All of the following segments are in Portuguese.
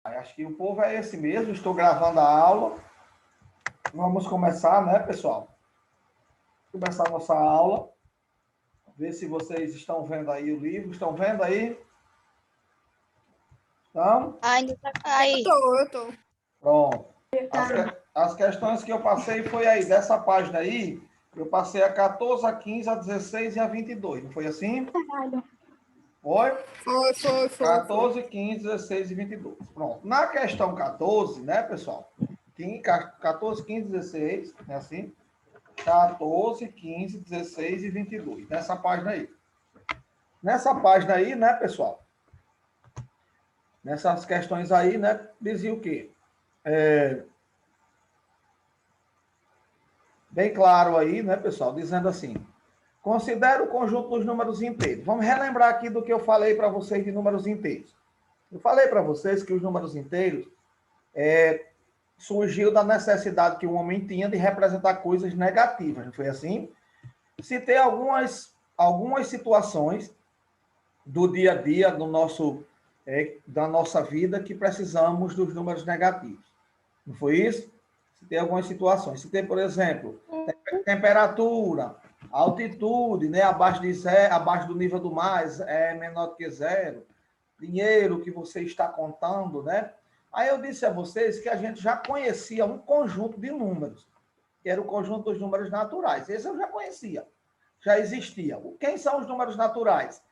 Acho que o povo é esse mesmo. Estou gravando a aula. Vamos começar, né, pessoal? Começar a nossa aula. Ver se vocês estão vendo aí o livro. Estão vendo aí? Estão? Ainda tá aí. Eu tô. Pronto. As questões que eu passei foi aí, dessa página aí, eu passei a 14, a 15, a 16 e a 22. Não foi assim? Foi? Foi. 14, 15, 16 e 22. Pronto. Na questão 14, né, pessoal? 14, 15, 16, né, assim? 14, 15, 16 e 22. Nessa página aí. Nessa página aí, né, pessoal? Nessas questões aí, né, dizia o quê? Bem claro aí, né, pessoal? Dizendo assim: considere o conjunto dos números inteiros. Vamos relembrar aqui do que eu falei para vocês de números inteiros. Eu falei para vocês que os números inteiros surgiu da necessidade que o homem tinha de representar coisas negativas, não foi assim? Citei algumas situações do dia a dia do da nossa vida que precisamos dos números negativos. Não foi isso? Citei algumas situações. Citei, por exemplo, temperatura, altitude, né, abaixo de zero, abaixo do nível do mar é menor do que zero, dinheiro que você está contando, né? Aí eu disse a vocês que a gente já conhecia um conjunto de números, que era o conjunto dos números naturais. Esse eu já conhecia, já existia. Quem são os números naturais?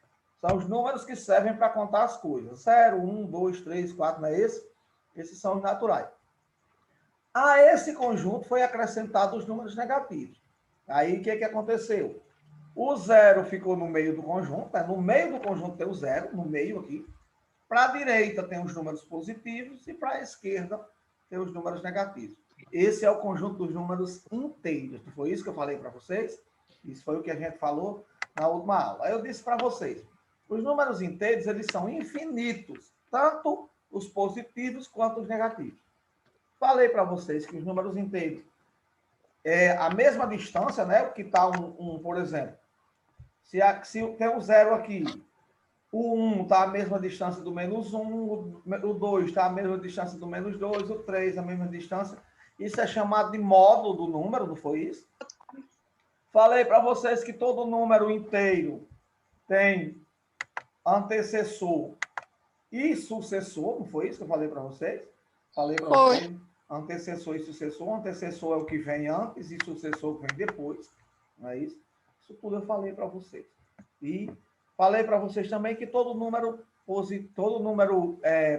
São os números que servem para contar as coisas. 0, 1, 2, 3, 4, não é esse? Esses são os naturais. A esse conjunto foi acrescentado os números negativos. Aí o que aconteceu? O zero ficou no meio do conjunto, né? No meio do conjunto tem o zero, no meio aqui. Para a direita tem os números positivos e para a esquerda tem os números negativos. Esse é o conjunto dos números inteiros. Não foi isso que eu falei para vocês? Isso foi o que a gente falou na última aula. Aí eu disse para vocês, os números inteiros, eles são infinitos, tanto os positivos quanto os negativos. Falei para vocês que os números inteiros é a mesma distância, né? Que está por exemplo, se tem um zero aqui, o 1 está a mesma distância do menos 1, o 2 está a mesma distância do menos 2, o 3 a mesma distância. Isso é chamado de módulo do número, não foi isso? Falei para vocês que todo número inteiro tem antecessor e sucessor, não foi isso que eu falei para vocês? Falei para vocês, antecessor e sucessor. Antecessor é o que vem antes e sucessor que vem depois, não é isso? Isso tudo eu falei para vocês. E falei para vocês também que todo número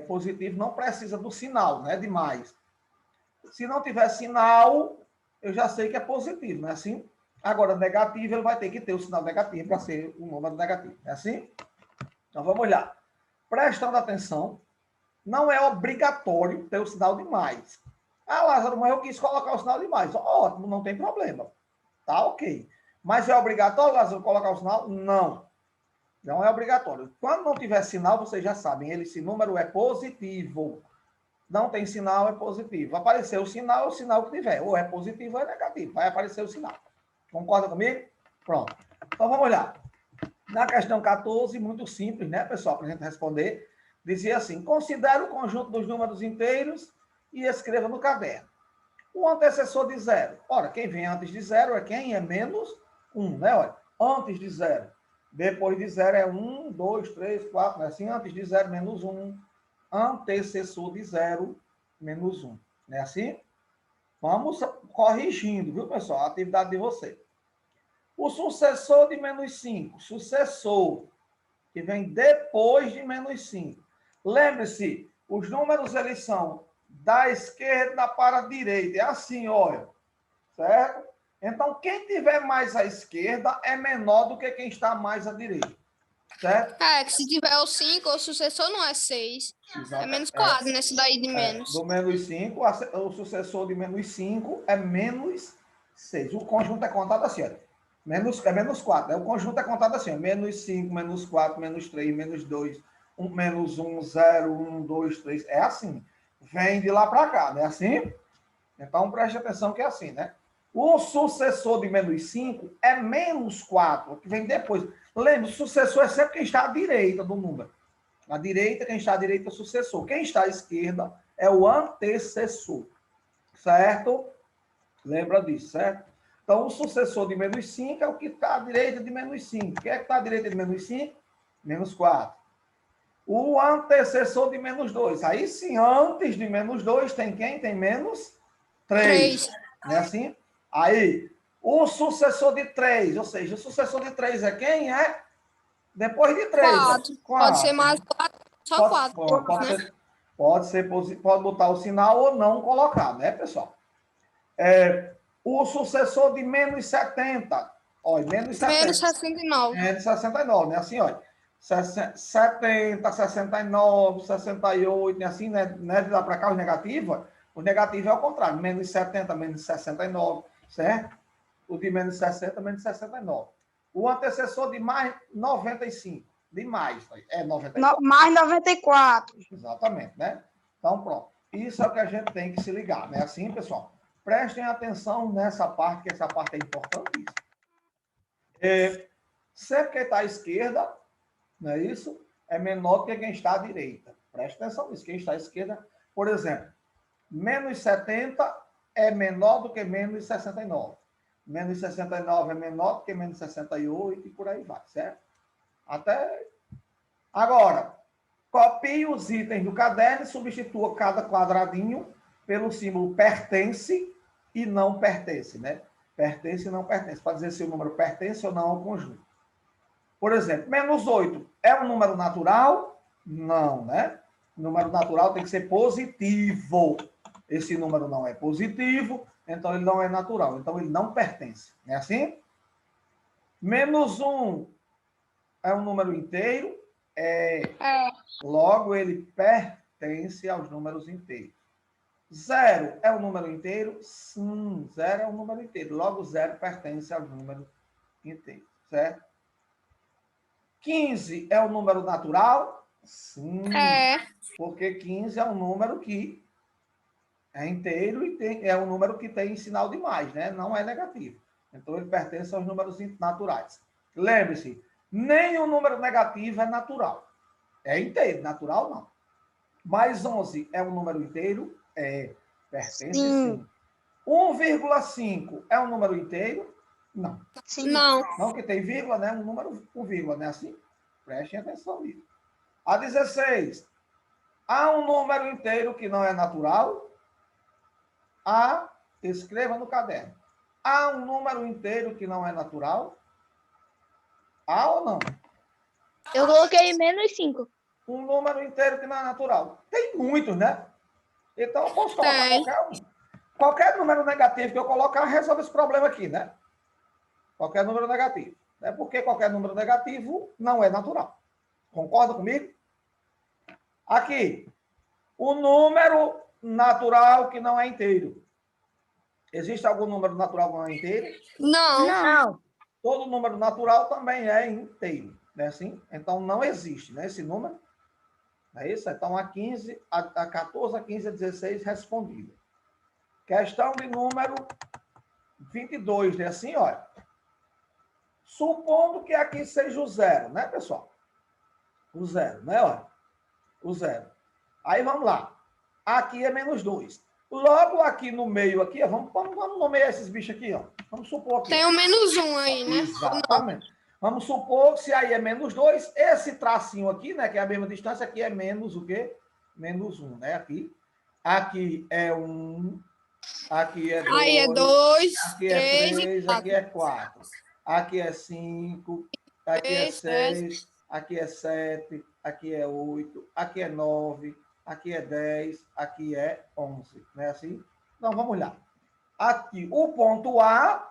positivo não precisa do sinal, né? De mais. Se não tiver sinal, eu já sei que é positivo, não é assim? Agora, negativo, ele vai ter que ter o sinal negativo para ser um número negativo. É assim? Então, vamos lá. Prestando atenção, não é obrigatório ter o sinal de mais. Ah, Lázaro, mas eu quis colocar o sinal de mais. Ótimo, não tem problema. Tá ok. Mas é obrigatório, Lázaro, colocar o sinal? Não. Não é obrigatório. Quando não tiver sinal, vocês já sabem, esse número é positivo. Não tem sinal, é positivo. Aparecer o sinal, é o sinal que tiver. Ou é positivo ou é negativo. Vai aparecer o sinal. Concorda comigo? Pronto. Então, vamos olhar. Na questão 14, muito simples, né, pessoal, para a gente responder, dizia assim, considere o conjunto dos números inteiros e escreva no caderno. O antecessor de zero. Ora, quem vem antes de zero é quem? É menos 1, né? Olha, antes de zero. Depois de zero é 1, 2, 3, 4, né? Assim, antes de zero, menos 1. Antecessor de zero, menos 1. Não é assim? Vamos corrigindo, viu, pessoal? A atividade de vocês. O sucessor de menos 5. Sucessor, que vem depois de menos 5. Lembre-se, os números, eles são da esquerda para a direita. É assim, olha. Certo? Então, quem tiver mais à esquerda é menor do que quem está mais à direita. Certo? Que se tiver o 5, o sucessor não é 6. É menos 4, nesse daí de menos. Do menos 5, o sucessor de menos 5 é menos 6. O conjunto é contado assim, olha. É menos 4. Né? O conjunto é contado assim, ó. Menos 5, menos 4, menos 3, menos 2, menos 1, 0, 1, 2, 3. É assim. Vem de lá para cá, não é assim? Então, preste atenção que é assim, né? O sucessor de menos 5 é menos 4, que vem depois. Lembra, o sucessor é sempre quem está à direita do número. À direita, quem está à direita é o sucessor. Quem está à esquerda é o antecessor. Certo? Lembra disso, certo? Então, o sucessor de menos 5 é o que está à direita de menos 5. Quem é que está à direita de menos 5? Menos 4. O antecessor de menos 2. Aí sim, antes de menos 2, tem quem? Tem menos 3. Não é assim? Aí, o sucessor de 3, ou seja, o sucessor de 3 é quem? É depois de 3. 4. Pode ser mais 4, só 4. Pode botar o sinal ou não colocar, né, pessoal? O sucessor de menos 70. Olha, menos 70. Menos 69. Menos 69, né? Assim, olha. 70, 69, 68, né? Assim, né? De lá para cá, os negativos. O negativo é o contrário. Menos 70, menos 69, certo? O de menos 60, menos 69. O antecessor de mais 95. De mais. É 94. Mais 94. Exatamente, né? Então, pronto. Isso é o que a gente tem que se ligar, né? Assim, pessoal. Prestem atenção nessa parte, que essa parte é importantíssima. Sempre quem está à esquerda, não é isso? É menor do que quem está à direita. Preste atenção nisso. Quem está à esquerda, por exemplo, menos 70 é menor do que menos 69. Menos 69 é menor do que menos 68 e por aí vai, certo? Até... Agora, copie os itens do caderno e substitua cada quadradinho pelo símbolo pertence e não pertence, né? Pertence e não pertence, para dizer se o número pertence ou não ao conjunto. Por exemplo, menos 8 é um número natural? Não, né? O número natural tem que ser positivo. Esse número não é positivo, então ele não é natural, então ele não pertence. Não é assim? Menos 1 é um número inteiro? Logo, ele pertence aos números inteiros. 0 é um número inteiro? Sim, 0 é um número inteiro. Logo, 0 pertence aos números inteiros, certo? 15 é um número natural? Sim, porque 15 é um número que é inteiro e é um número que tem sinal de mais, né? Não é negativo. Então, ele pertence aos números naturais. Lembre-se, nenhum número negativo é natural. É inteiro, natural não. Mais 11 é um número inteiro? Pertence sim. 1,5 é um número inteiro? Não. Sim. Não. Não, que tem vírgula, né? Um número com vírgula, né? Assim? Prestem atenção nisso. A 16. Há um número inteiro que não é natural? Escreva no caderno. Há um número inteiro que não é natural? Há ou não? Eu coloquei menos 5. Um número inteiro que não é natural. Tem muitos, né? Então, eu posso colocar qualquer um. Qualquer número negativo que eu colocar, resolve esse problema aqui, né? Qualquer número negativo. Né? Porque qualquer número negativo não é natural. Concorda comigo? Aqui. O número natural que não é inteiro. Existe algum número natural que não é inteiro? Não. Todo número natural também é inteiro. Não é assim? Então, não existe, né? Esse número. Não é isso? Então, a 15, a 14, a 15, a 16 respondido. Questão de número 22, né? Assim, olha. Supondo que aqui seja o 0, né, pessoal? O 0, né? Olha. O 0. Aí, vamos lá. Aqui é menos 2. Logo aqui no meio, aqui, ó, vamos nomear esses bichos aqui, ó. Vamos supor aqui. Tem o menos 1 aí, né? Exatamente. Vamos supor que se aí é menos 2, esse tracinho aqui, né, que é a mesma distância, aqui é menos o quê? Menos 1, né? Aqui é 1, aqui é 2. Aí é 2, aqui 3 é 3, e 4. aqui é 4. Aqui é 5, aqui é 6, aqui é 7, aqui é 8, aqui é 9, aqui é 10, aqui é 11. Não é assim? Então, vamos lá. Aqui, o ponto A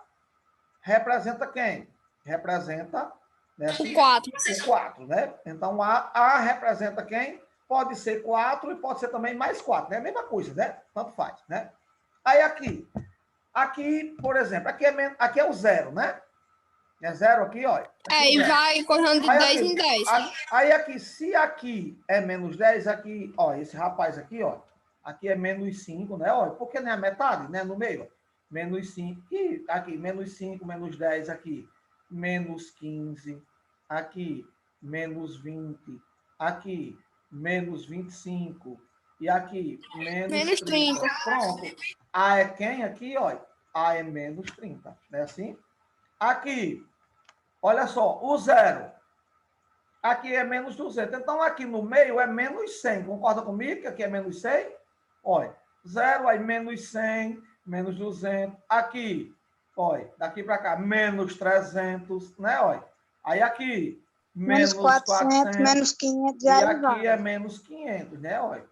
representa quem? Representa, né, assim, o 4. O 4, né? Então, A representa quem? Pode ser 4 e pode ser também mais 4, né? A mesma coisa, né? Tanto faz, né? Aí aqui, por exemplo, aqui é o 0, né? É 0 aqui, olha. E vai correndo de 10 em 10. Aí aqui, se aqui é menos 10, aqui, ó, esse rapaz aqui, ó, aqui é menos 5, né? Olha, porque não é a metade, né? No meio, ó. Menos 5, e aqui, menos 5, menos 10, aqui, menos 15, aqui, menos 20, aqui, menos 25. E aqui, Menos 30. Pronto. A é quem aqui, olha? A é menos 30. Não é assim? Aqui, olha só, o zero. Aqui é menos 200. Então, aqui no meio é menos 100. Concorda comigo que aqui é menos 100? Olha, 0, aí menos 100, menos 200. Aqui, olha, daqui para cá, menos 300, né? Olha. Aí aqui, menos 400, menos 500. e aqui é menos 500, né? Olha.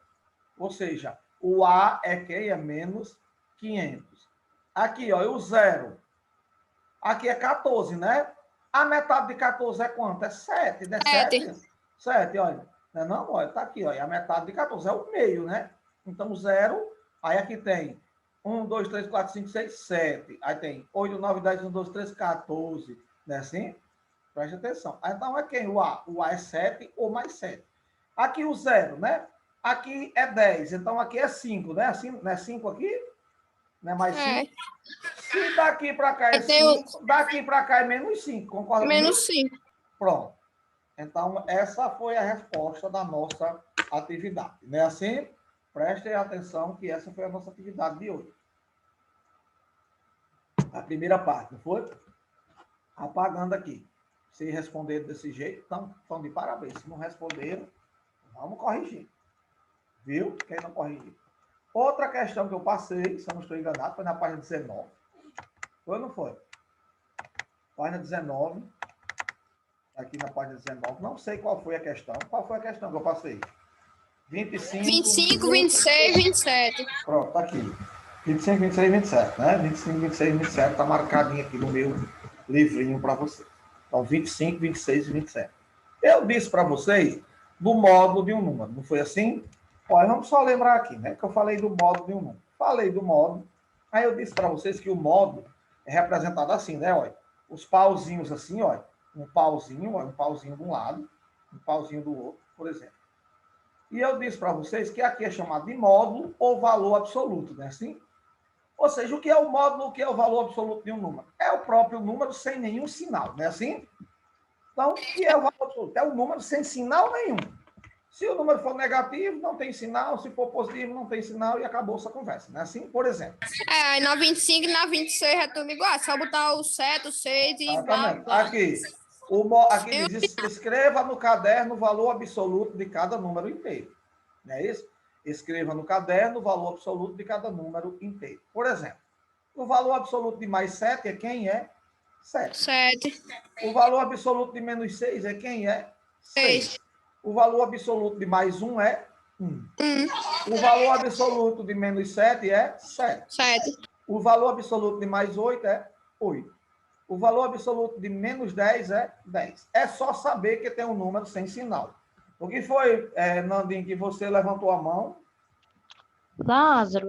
Ou seja, o A é quem? É menos 500. Aqui, ó, o zero. Aqui é 14, né? A metade de 14 é quanto? É 7, né? 7? 7, olha. Não é não? Olha, tá aqui, olha. A metade de 14 é o meio, né? Então, zero. Aí aqui tem 1, 2, 3, 4, 5, 6, 7. Aí tem 8, 9, 10, 1, 2, 3, 14. Não é assim? Preste atenção. Então, é quem? O A. O A é 7 ou mais 7. Aqui o zero, né? Aqui é 10. Então, aqui é 5, né? Assim, não é 5 aqui? Não é mais 5? Se daqui para cá é 5, daqui para cá é menos 5. Concorda comigo? Menos 5. Pronto. Então, essa foi a resposta da nossa atividade. Não é assim? Prestem atenção que essa foi a nossa atividade de hoje. A primeira parte, não foi? Apagando aqui. Se responderam desse jeito, estão de parabéns. Se não responderam, vamos corrigir. Viu? Quem não corrigiu. Outra questão que eu passei, se eu não estou enganado, foi na página 19. Foi ou não foi? Página 19. Aqui na página 19. Não sei qual foi a questão. Qual foi a questão que eu passei? 25, 26, 27. Pronto, tá aqui. 25, 26 e 27, né? 25, 26 e 27 tá marcadinho aqui no meu livrinho para você. Então, 25, 26 e 27. Eu disse para vocês do módulo de um número. Não foi assim? Olha, vamos só lembrar aqui, né? Que eu falei do módulo de um número. Falei do módulo. Aí eu disse para vocês que o módulo é representado assim, né? Olha, os pauzinhos assim, olha. Um pauzinho de um lado, um pauzinho do outro, por exemplo. E eu disse para vocês que aqui é chamado de módulo ou valor absoluto, né? Assim? Ou seja, o que é o módulo, o que é o valor absoluto de um número? É o próprio número sem nenhum sinal, não é assim? Então, o que é o valor absoluto? É o número sem sinal nenhum. Se o número for negativo, não tem sinal. Se for positivo, não tem sinal. E acabou essa conversa, não é assim? Por exemplo. Aí na 25 e na 26 é tudo igual. É só botar o 7, o 6 e blá, blá. Aqui diz, escreva no caderno o valor absoluto de cada número inteiro. Não é isso? Escreva no caderno o valor absoluto de cada número inteiro. Por exemplo, o valor absoluto de mais 7 é quem é? 7. 7. O valor absoluto de menos 6 é quem é? 6. O valor absoluto de mais 1 é 1. O valor absoluto de menos 7 é 7. 7. O valor absoluto de mais 8 é 8. O valor absoluto de menos 10 é 10. É só saber que tem um número sem sinal. O que foi, Nandinho, que você levantou a mão? Lázaro,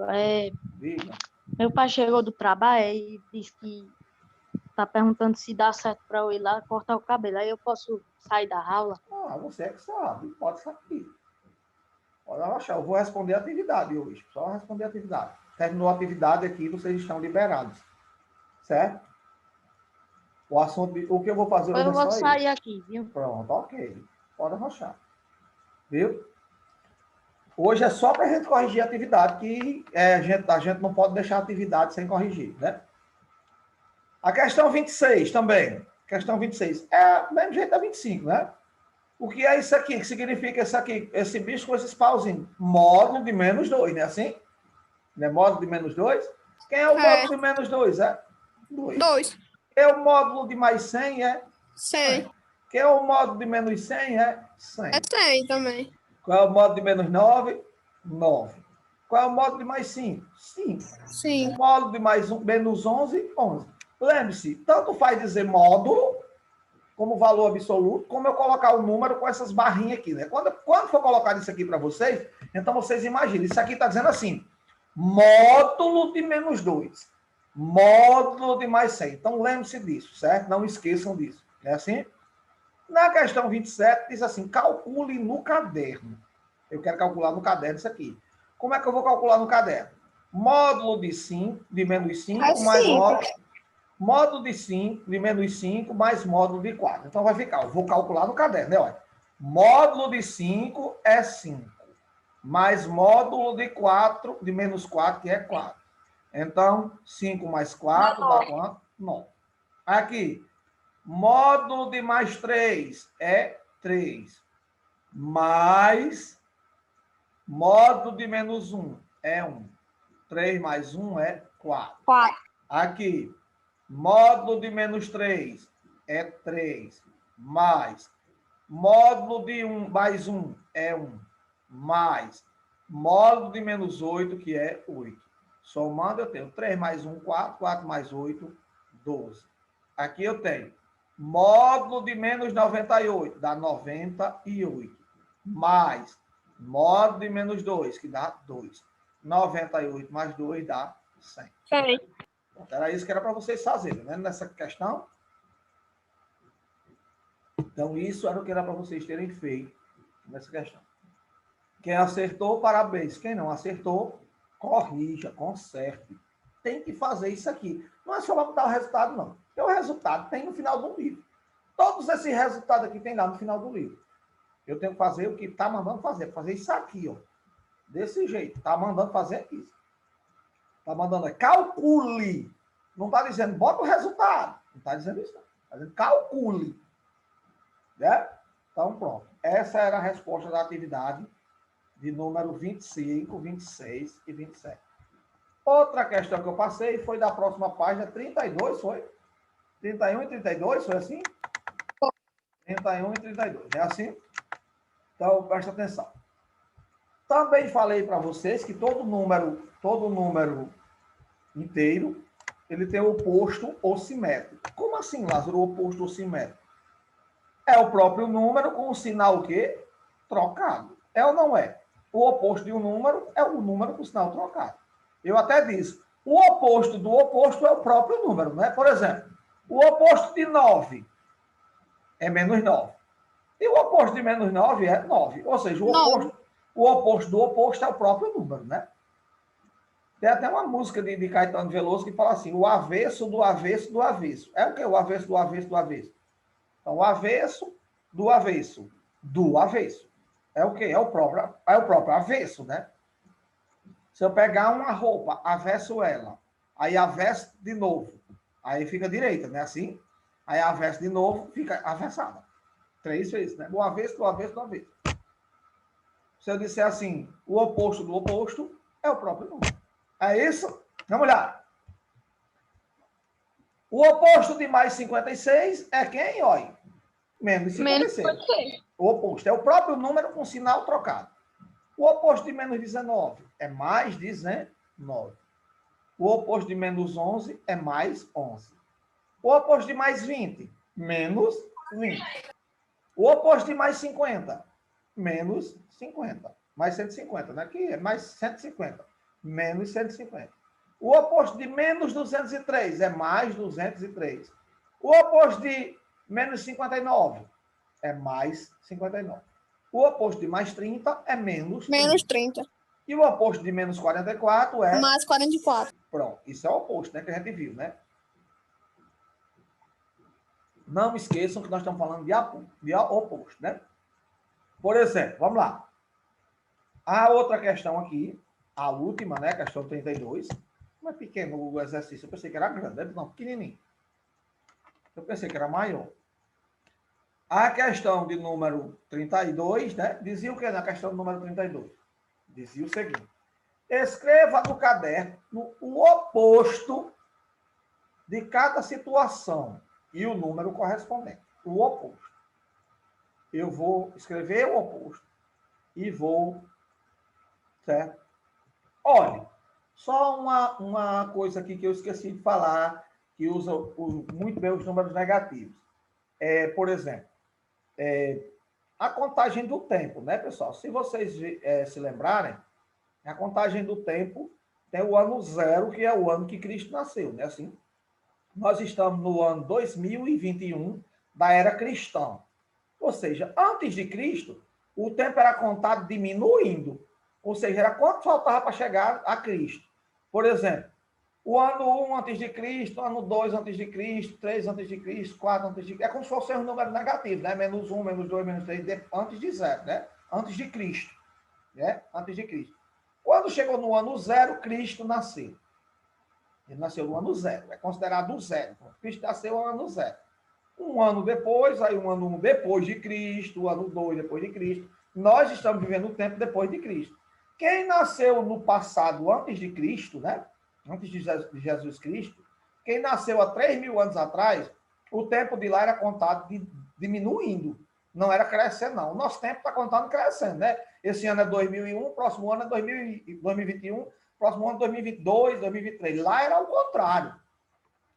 Diga. meu pai chegou do trabalho e disse que está perguntando se dá certo para eu ir lá cortar o cabelo. Aí eu posso sair da aula? Ah, você é que sabe. Pode sair. Pode achar. Eu vou responder a atividade hoje. Só responder a atividade. Terminou a atividade aqui, vocês estão liberados. Certo? O assunto, o que eu vou fazer hoje Eu é vou só sair isso. aqui, viu? Pronto, ok. Pode arrochar. Viu? Hoje é só para a gente corrigir a atividade, que a gente não pode deixar a atividade sem corrigir, né? A questão 26 também. Questão 26. É do mesmo jeito da 25, né? O que é isso aqui? O que significa isso aqui? Esse bicho com esses pauzinhos. Módulo de menos 2, não é assim? Não é módulo de menos 2? Quem é o módulo de menos 2? É 2. 2. Quem é o módulo de mais 100? É 100. Quem é o módulo de menos 100? É 100. É 100 também. Qual é o módulo de menos 9? 9. Qual é o módulo de mais 5? 5. 5. O módulo de menos 11? 11. Lembre-se, tanto faz dizer módulo, como valor absoluto, como eu colocar o número com essas barrinhas aqui, né? Quando for colocar isso aqui para vocês, então vocês imaginem, isso aqui está dizendo assim, módulo de menos 2, módulo de mais 100. Então, lembre-se disso, certo? Não esqueçam disso. É assim? Na questão 27, diz assim, calcule no caderno. Eu quero calcular no caderno isso aqui. Como é que eu vou calcular no caderno? Módulo de 5, de menos 5, mais módulo de 5, de menos 5, mais módulo de 4. Então, vai ficar, eu vou calcular no caderno, né? Olha. Módulo de 5 é 5. Mais módulo de 4, de menos 4, que é 4. Então, 5 mais 4 dá quanto? 9. Aqui, módulo de mais 3 é 3. Mais módulo de menos 1 é 1. 3 mais 1 é 4. 4. Aqui, módulo de menos 3 é 3. Mais módulo de 1 mais 1 é 1. Mais módulo de menos 8, que é 8. Somando, eu tenho 3 mais 1, 4. 4 mais 8, 12. Aqui eu tenho módulo de menos 98, dá 98. Mais módulo de menos 2, que dá 2. 98 mais 2 dá 100. Era isso que era para vocês fazerem, né? Nessa questão. Então, isso era o que era para vocês terem feito nessa questão. Quem acertou, parabéns. Quem não acertou, corrija, conserte. Tem que fazer isso aqui. Não é só para mudar o resultado, não. Porque o resultado tem no final do livro. Todos esses resultados aqui tem lá no final do livro. Eu tenho que fazer o que está mandando fazer. Fazer isso aqui, ó. Desse jeito. Está mandando fazer isso. Está mandando, calcule. Não está dizendo, bota o resultado. Não está dizendo isso, não. Está dizendo, calcule. Né? Então, pronto. Essa era a resposta da atividade de número 25, 26 e 27. Outra questão que eu passei foi da próxima página, 32, foi? 31 e 32, foi assim? 31 e 32, é assim? Então, presta atenção. Também falei para vocês que todo número inteiro, ele tem o oposto ou simétrico. Como assim, Lázaro, o oposto ou simétrico? É o próprio número com o sinal o quê? Trocado. É ou não é? O oposto de um número é o número com o sinal trocado. Eu até disse, o oposto do oposto é o próprio número, né? Por exemplo, o oposto de 9 é menos 9. E o oposto de menos 9 é 9. Ou seja, o oposto do oposto é o próprio número, né? Tem até uma música de Caetano Veloso que fala assim, o avesso do avesso do avesso. É o quê? O avesso do avesso do avesso. Então, o avesso do avesso do avesso. É o quê? É o próprio avesso, né? Se eu pegar uma roupa, avesso ela, aí avesso de novo, aí fica direita, né? Assim. Aí avesso de novo, fica avessada. 3 vezes, né? Do avesso, do avesso, do avesso. Se eu disser assim, o oposto do oposto é o próprio número. É isso? Vamos lá. O oposto de mais 56 é quem, olha? Menos 56. O oposto é o próprio número com sinal trocado. O oposto de menos 19 é mais 19. O oposto de menos 11 é mais 11. O oposto de mais 20, menos 20. O oposto de mais 50, menos 50. Mais 150, né? Aqui é mais 150. Menos 150. O oposto de menos 203 é mais 203. O oposto de menos 59 é mais 59. O oposto de mais 30 é menos 30. Menos 30. E o oposto de menos 44 é... Mais 44. Pronto, isso é o oposto, né? Que a gente viu, né? Não esqueçam que nós estamos falando de oposto, né? Por exemplo, vamos lá. A outra questão aqui, a última, né? Questão 32. Não é pequeno o exercício, eu pensei que era grande, né? Não, pequenininho. Eu pensei que era maior. A questão de número 32, né? Dizia o que na questão do número 32? Dizia o seguinte. Escreva no caderno o oposto de cada situação e o número correspondente. O oposto. Eu vou escrever o oposto e vou... Certo? Olha, só uma coisa aqui que eu esqueci de falar, que usa muito bem os números negativos. Por exemplo, a contagem do tempo, né, pessoal? Se vocês se lembrarem, a contagem do tempo tem o ano 0, que é o ano que Cristo nasceu, né? Assim, nós estamos no ano 2021 da era cristã. Ou seja, antes de Cristo, o tempo era contado diminuindo. Ou seja, era quanto faltava para chegar a Cristo. Por exemplo, O ano 1 antes de Cristo, ano 2 antes de Cristo, 3 antes de Cristo, 4 antes de Cristo. É como se fosse um número negativo, né? Menos 1, menos 2, menos 3, antes de zero, né? Antes de Cristo, né? Antes de Cristo. Quando chegou no ano 0, Cristo nasceu. Ele nasceu no ano 0, é considerado o 0. Cristo nasceu no ano 0. Um ano depois, aí um ano 1 depois de Cristo, o ano 2 depois de Cristo. Nós estamos vivendo o tempo depois de Cristo. Quem nasceu no passado antes de Cristo, né? Antes de Jesus Cristo, quem nasceu há 3.000 anos atrás, o tempo de lá era contado diminuindo, não era crescendo, não. O nosso tempo está contando crescendo, né? Esse ano é 2001, próximo ano é 2021, próximo ano é 2022, 2023. Lá era o contrário.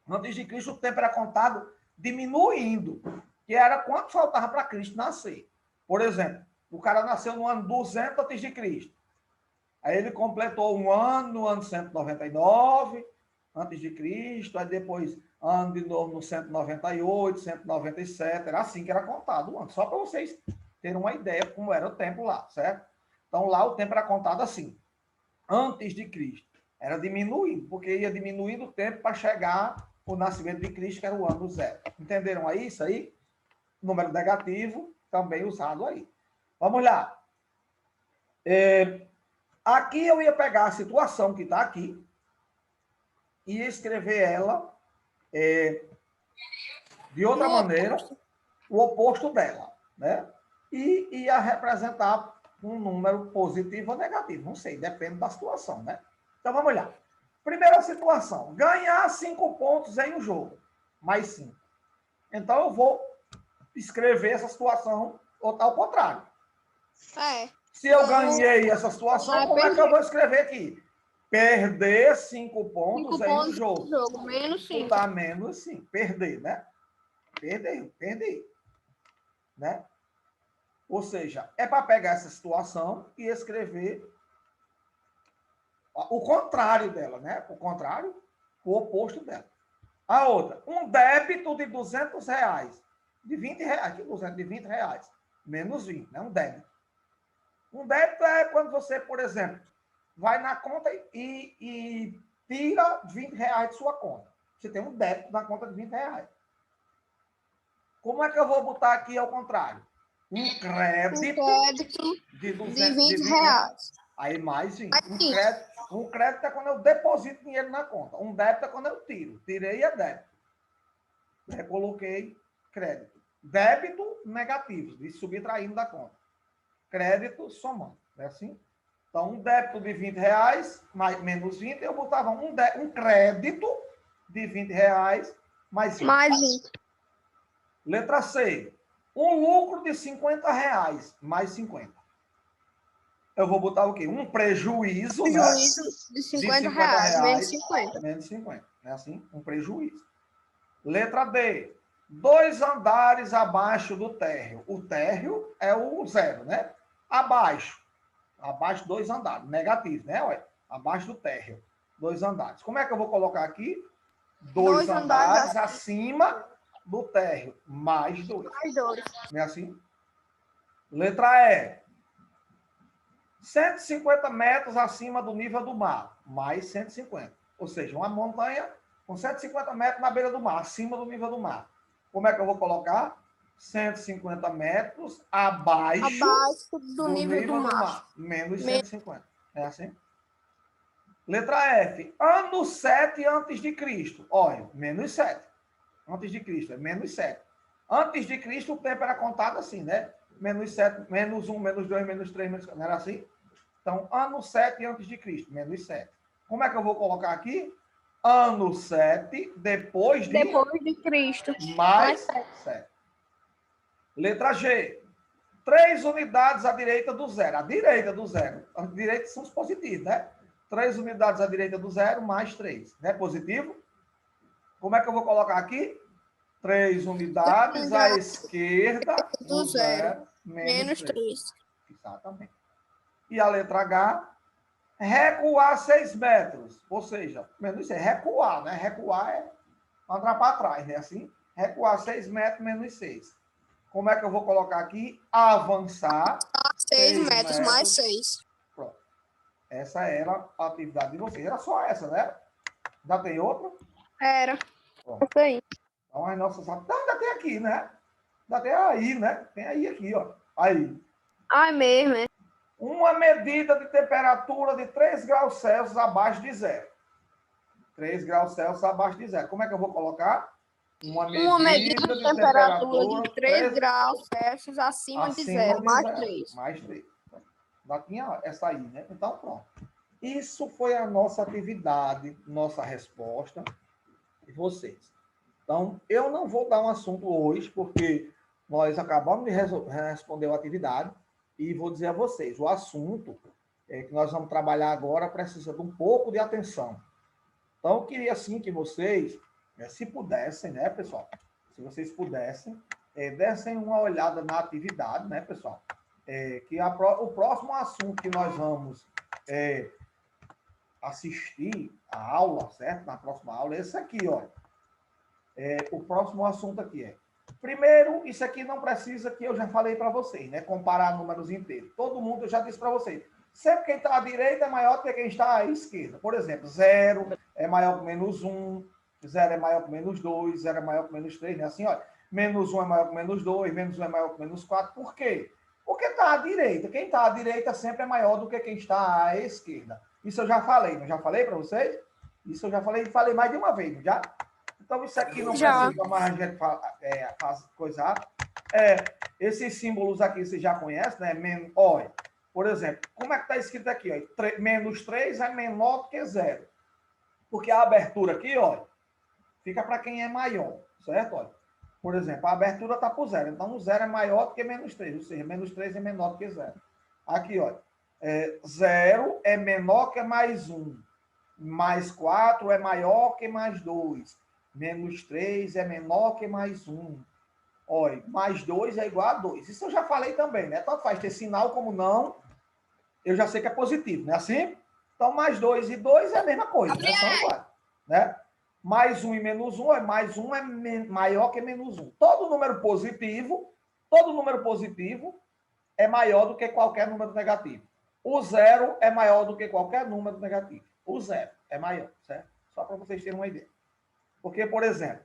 Antes de Cristo, o tempo era contado diminuindo, que era quanto faltava para Cristo nascer. Por exemplo, o cara nasceu no ano 200 antes de Cristo. Aí ele completou um ano no ano 199 antes de Cristo, aí depois ano de novo no 198, 197, era assim que era contado o ano, só para vocês terem uma ideia como era o tempo lá, certo? Então lá o tempo era contado assim, antes de Cristo. Era diminuindo, porque ia diminuindo o tempo para chegar o nascimento de Cristo, que era o ano 0. Entenderam aí isso aí? Número negativo também usado aí. Vamos lá. Aqui eu ia pegar a situação que está aqui e escrever ela de outra maneira, o oposto dela, né? E ia representar um número positivo ou negativo, não sei, depende da situação, né? Então vamos lá. Primeira situação, ganhar 5 pontos em um jogo, mais 5. Então eu vou escrever essa situação ao contrário. Se eu ganhei essa situação, como é que eu vou escrever aqui? Perder 5 pontos em um jogo. Menos 5. Tá menos 5. Perder, né? Perder. Né? Ou seja, é para pegar essa situação e escrever o contrário dela, né? O contrário, o oposto dela. A outra, um débito de R$200, de R$20, de R$20, menos 20, né? Um débito. Um débito é quando você, por exemplo, vai na conta e tira R$20 de sua conta. Você tem um débito na conta de R$20. Como é que eu vou botar aqui ao contrário? Um crédito de R$20. Aí mais 20. Um crédito é quando eu deposito dinheiro na conta. Um débito é quando eu tiro. Tirei é débito. Coloquei crédito. Débito negativo, de subtraindo da conta. Crédito somando. É assim? Então, um débito de R$20, menos 20, eu botava um crédito de R$20, mais 20. Mais 20. Letra C. Um lucro de R$50, mais 50. Eu vou botar o quê? Um prejuízo, Prejuízo, né? de R$50, menos 50. Menos 50. É assim? Um prejuízo. Letra D. 2 andares abaixo do térreo. O térreo é o 0, né? Abaixo 2 andares. Negativo, né? Olha, abaixo do térreo. 2 andares. Como é que eu vou colocar aqui? 2 andares acima do térreo. Mais 2. Mais 2. Não é assim? Letra E. 150 metros acima do nível do mar. Mais 150. Ou seja, uma montanha com 150 metros na beira do mar, acima do nível do mar. Como é que eu vou colocar? 150 metros abaixo do nível do mar. Menos 150. É assim? Letra F. Ano 7 antes de Cristo. Olha, menos 7. Antes de Cristo, é menos 7. Antes de Cristo, o tempo era contado assim, né? Menos 7, menos 1, menos 2, menos 3, menos 4. Não era assim? Então, ano 7 antes de Cristo, menos 7. Como é que eu vou colocar aqui? Ano 7, depois de Cristo. Mais 7. Letra G. 3 unidades à direita do zero. À direita do zero. As direitas são os positivos, né? 3 unidades à direita do zero, mais 3. Né? Positivo? Como é que eu vou colocar aqui? 3 unidades à esquerda do zero, menos 3. Exatamente. E a letra H, recuar 6 metros. Ou seja, menos 6, recuar, né? Recuar é andar para trás, né? Assim, recuar 6 metros, menos 6. Como é que eu vou colocar aqui? Avançar 6 metros, mais 6. Pronto. Essa era a atividade de vocês. Era só essa, né? Já tem outro? Era. Pronto. Isso aí. Então, as nossas... Não, ainda tem aqui, né? Ainda tem aí, né? Tem aí aqui, ó. Aí. Ai, mesmo, é. Uma medida de temperatura de 3 graus Celsius abaixo de zero. 3 graus Celsius abaixo de zero. Como é que eu vou colocar? Uma medida de temperatura de 3 graus Celsius acima de zero. Mais 3. Mais 3. Já tinha essa aí, né? Então, pronto. Isso foi a nossa atividade, nossa resposta de vocês. Então, eu não vou dar um assunto hoje, porque nós acabamos de responder a atividade e vou dizer a vocês, o assunto que nós vamos trabalhar agora precisa de um pouco de atenção. Então, eu queria, assim, que vocês, se pudessem, né, pessoal? Se vocês pudessem, dessem uma olhada na atividade, né, pessoal? O próximo assunto que nós vamos assistir a aula, certo? Na próxima aula, é esse aqui, olha. O próximo assunto aqui é... Primeiro, isso aqui não precisa, que eu já falei para vocês, né? Comparar números inteiros. Todo mundo, eu já disse para vocês. Sempre quem está à direita é maior do que quem está à esquerda. Por exemplo, 0 é maior que menos 1, 0 é maior que menos 2, 0 é maior que menos 3, né? Assim, olha, menos 1 é maior que menos 2, menos 1 é maior que menos 4. Por quê? Porque está à direita. Quem está à direita sempre é maior do que quem está à esquerda. Isso eu já falei, não já falei para vocês? Isso eu já falei mais de uma vez, não já? Então, isso aqui não precisa mais a gente coisar. Esses símbolos aqui você já conhece, né? Olha, por exemplo, como é que está escrito aqui? Ó? Menos 3 é menor do que 0. Porque a abertura aqui, olha, fica para quem é maior, certo? Olha, por exemplo, a abertura está por 0. Então, o 0 é maior do que menos 3. Ou seja, menos 3 é menor do que 0. Aqui, olha. 0 é menor que mais 1. Mais 4 é maior que mais 2. Menos 3 é menor que mais 1. Olha, mais 2 é igual a 2. Isso eu já falei também, né? Tanto faz ter sinal como não. Eu já sei que é positivo, não é assim? Então, mais 2 e 2 é a mesma coisa, né? São iguais, né? Mais 1 e menos 1, mais 1 é maior que menos 1. Todo número positivo é maior do que qualquer número negativo. O 0 é maior do que qualquer número negativo. O 0 é maior, certo? Só para vocês terem uma ideia. Porque, por exemplo,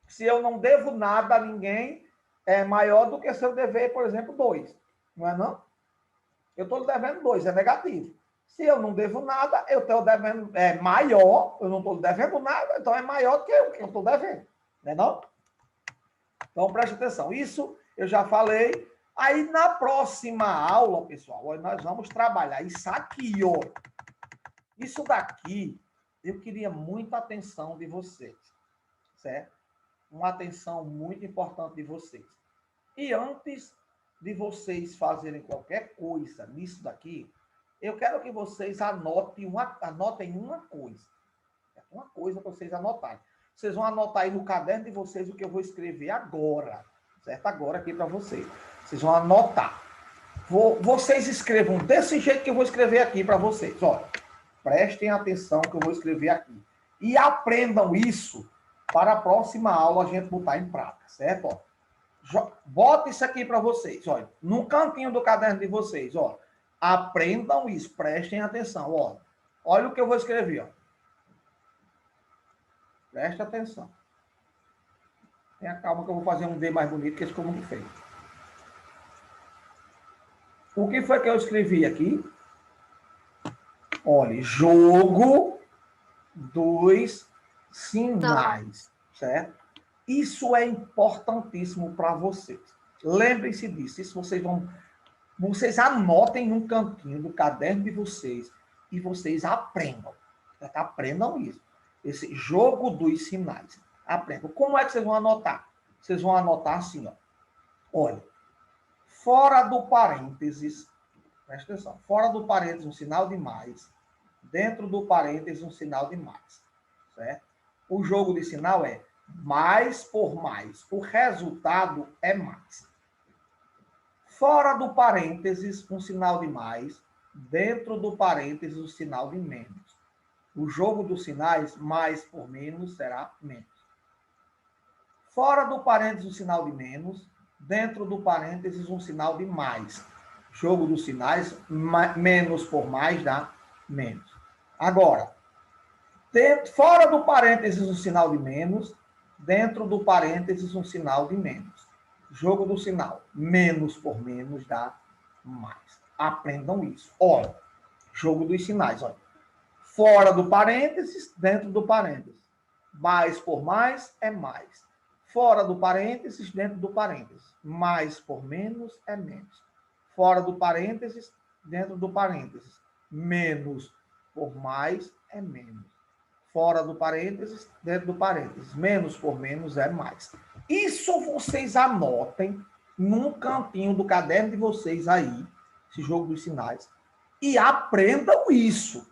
se eu não devo nada a ninguém, é maior do que se eu dever, por exemplo, 2. Não é não? Eu estou devendo 2, é negativo. Se eu não devo nada, eu estou devendo, maior, eu não estou devendo nada, então é maior do que o que eu estou devendo. Não é não? Então, preste atenção. Isso eu já falei. Aí, na próxima aula, pessoal, nós vamos trabalhar isso aqui, ó. Isso daqui, eu queria muita atenção de vocês. Certo? Uma atenção muito importante de vocês. E antes de vocês fazerem qualquer coisa nisso daqui, eu quero que vocês anotem uma coisa. Uma coisa para vocês anotarem. Vocês vão anotar aí no caderno de vocês o que eu vou escrever agora. Certo? Agora aqui para vocês. Vocês vão anotar. Vocês escrevam desse jeito que eu vou escrever aqui para vocês. Olha, prestem atenção que eu vou escrever aqui. E aprendam isso para a próxima aula a gente botar em prática, certo? Ó, bota isso aqui para vocês, olha, no cantinho do caderno de vocês, ó. Aprendam isso, prestem atenção, ó. Olha o que eu vou escrever, ó. Preste atenção. Tenha calma que eu vou fazer um D mais bonito, que esse ficou muito feio. O que foi que eu escrevi aqui? Olha, jogo dos sinais, certo? Isso é importantíssimo para vocês. Lembrem-se disso. Isso vocês anotem num cantinho do caderno de vocês e vocês aprendam. Certo? Aprendam isso. Esse jogo dos sinais. Aprendam. Como é que vocês vão anotar? Vocês vão anotar assim, ó. Olha, fora do parênteses, presta atenção, fora do parênteses um sinal de mais, dentro do parênteses um sinal de mais. Certo? O jogo de sinal é mais por mais. O resultado é mais. Fora do parênteses, um sinal de mais. Dentro do parênteses, um sinal de menos. O jogo dos sinais, mais por menos, será menos. Fora do parênteses, um sinal de menos. Dentro do parênteses, um sinal de mais. Jogo dos sinais, menos por mais dá menos. Agora, Fora do parênteses, um sinal de menos. Dentro do parênteses, um sinal de menos. Jogo do sinal. Menos por menos dá mais. Aprendam isso. Olha, jogo dos sinais. Olha. Fora do parênteses, dentro do parênteses. Mais por mais é mais. Fora do parênteses, dentro do parênteses. Mais por menos é menos. Fora do parênteses, dentro do parênteses. Menos por mais é menos. Fora do parênteses, dentro do parênteses. Menos por menos é mais. Isso vocês anotem num cantinho do caderno de vocês aí, esse jogo dos sinais, e aprendam isso.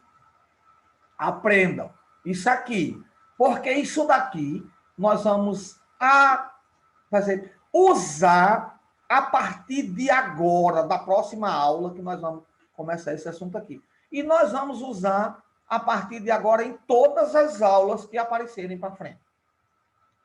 Aprendam isso aqui. Porque isso daqui nós vamos usar a partir de agora, da próxima aula, que nós vamos começar esse assunto aqui. E nós vamos usar a partir de agora em todas as aulas que aparecerem para frente.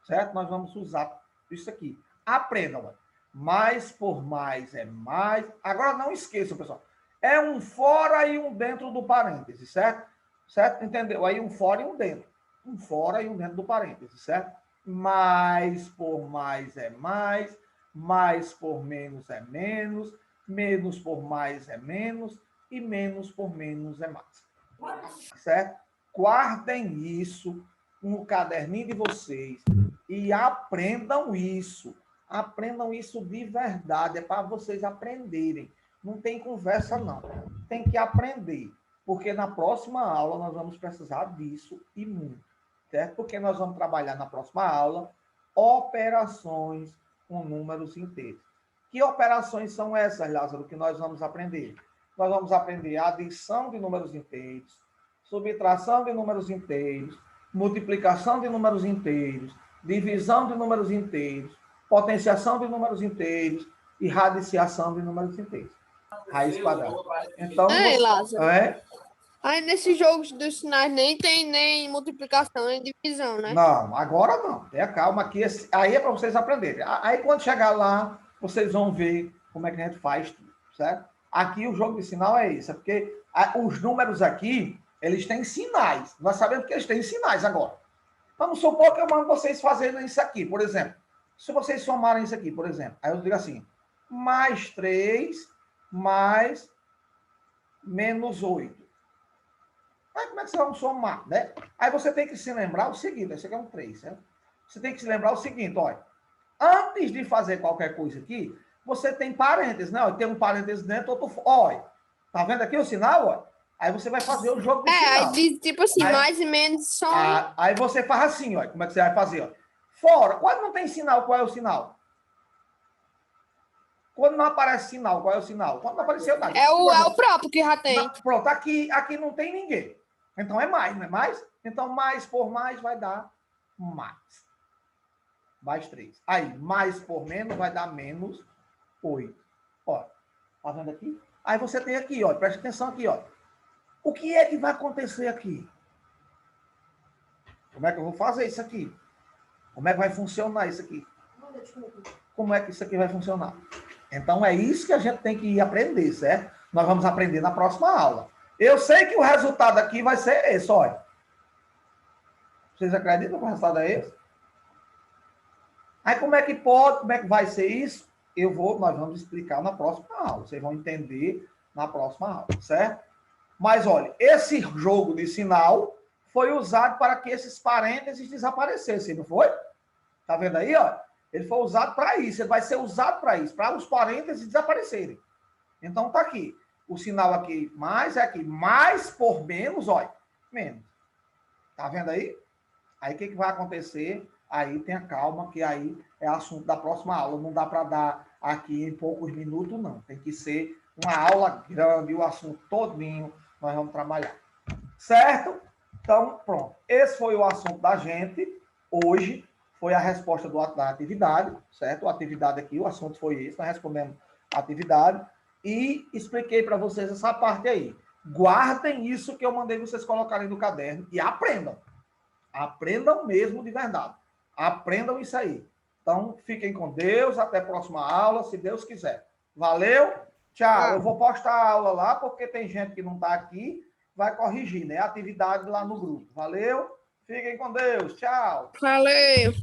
Certo? Nós vamos usar isso aqui. Aprendam. Mais por mais é mais. Agora não esqueçam, pessoal. É um fora e um dentro do parêntese, certo? Certo? Entendeu? Aí um fora e um dentro. Um fora e um dentro do parêntese, certo? Mais por mais é mais. Mais por menos é menos. Menos por mais é menos. E menos por menos é mais. Certo? Guardem isso no caderninho de vocês e aprendam isso. Aprendam isso de verdade. É para vocês aprenderem. Não tem conversa, não. Tem que aprender. Porque na próxima aula nós vamos precisar disso e muito. Certo? Porque nós vamos trabalhar na próxima aula operações com números inteiros. Que operações são essas, Lázaro, que nós vamos aprender? Nós vamos aprender a adição de números inteiros, subtração de números inteiros, multiplicação de números inteiros, divisão de números inteiros, potenciação de números inteiros e radiciação de números inteiros. Raiz quadrada. Então, Lázaro. Aí nesses jogos dos sinais nem tem nem multiplicação, nem divisão, né? Não, agora não. Tenha calma aqui. Aí é para vocês aprenderem. Aí quando chegar lá, vocês vão ver como é que a gente faz tudo, certo? Aqui o jogo de sinal é isso, é porque os números aqui, eles têm sinais. Nós sabemos que eles têm sinais agora. Vamos supor que eu mando vocês fazerem isso aqui, por exemplo. Se vocês somarem isso aqui, por exemplo, aí eu digo assim, mais 3, mais menos 8. Aí como é que vocês vão somar, né? Aí você tem que se lembrar o seguinte, esse aqui é um 3, certo? Você tem que se lembrar o seguinte, olha. Antes de fazer qualquer coisa aqui, você tem parênteses, né? Tem um parênteses dentro, outro fora. Olha, tá vendo aqui o sinal, ó? Aí você vai fazer o jogo do sinal. Aí diz, tipo assim, aí, mais e menos só. Aí você faz assim, ó. Como é que você vai fazer, ó? Fora. Quando não tem sinal, qual é o sinal? Quando não aparece sinal, qual é o sinal? Quando não apareceu nada. É o próprio que já tem. Pronto, aqui não tem ninguém. Então é mais, não é mais? Então mais por mais vai dar mais. Mais 3. Aí, mais por menos vai dar menos 8. Ó, tá vendo aqui? Aí você tem aqui, ó, presta atenção aqui, ó. O que é que vai acontecer aqui? Como é que eu vou fazer isso aqui? Como é que vai funcionar isso aqui? Como é que isso aqui vai funcionar? Então, é isso que a gente tem que aprender, certo? Nós vamos aprender na próxima aula. Eu sei que o resultado aqui vai ser esse, olha. Vocês acreditam que o resultado é esse? Aí, como é que pode, como é que vai ser isso? Nós vamos explicar na próxima aula. Vocês vão entender na próxima aula, certo? Mas, olha, esse jogo de sinal foi usado para que esses parênteses desaparecessem, não foi? Tá vendo aí, ó? Ele foi usado para isso, ele vai ser usado para isso, para os parênteses desaparecerem. Então, tá aqui. O sinal aqui, mais, é aqui. Mais por menos, olha, menos. Tá vendo aí? Aí, o que vai acontecer? Aí, tenha calma, que aí é assunto da próxima aula. Não dá para dar aqui em poucos minutos, não. Tem que ser uma aula grande, o assunto todinho nós vamos trabalhar. Certo? Então, pronto. Esse foi o assunto da gente hoje. Foi a resposta da atividade, certo? A atividade aqui, o assunto foi esse. Nós respondemos a atividade e expliquei para vocês essa parte aí. Guardem isso que eu mandei vocês colocarem no caderno e aprendam. Aprendam mesmo de verdade. Aprendam isso aí. Então, fiquem com Deus. Até a próxima aula, se Deus quiser. Valeu? Tchau. Eu vou postar a aula lá, porque tem gente que não está aqui vai corrigir, né? A atividade lá no grupo. Valeu? Fiquem com Deus. Tchau. Valeu.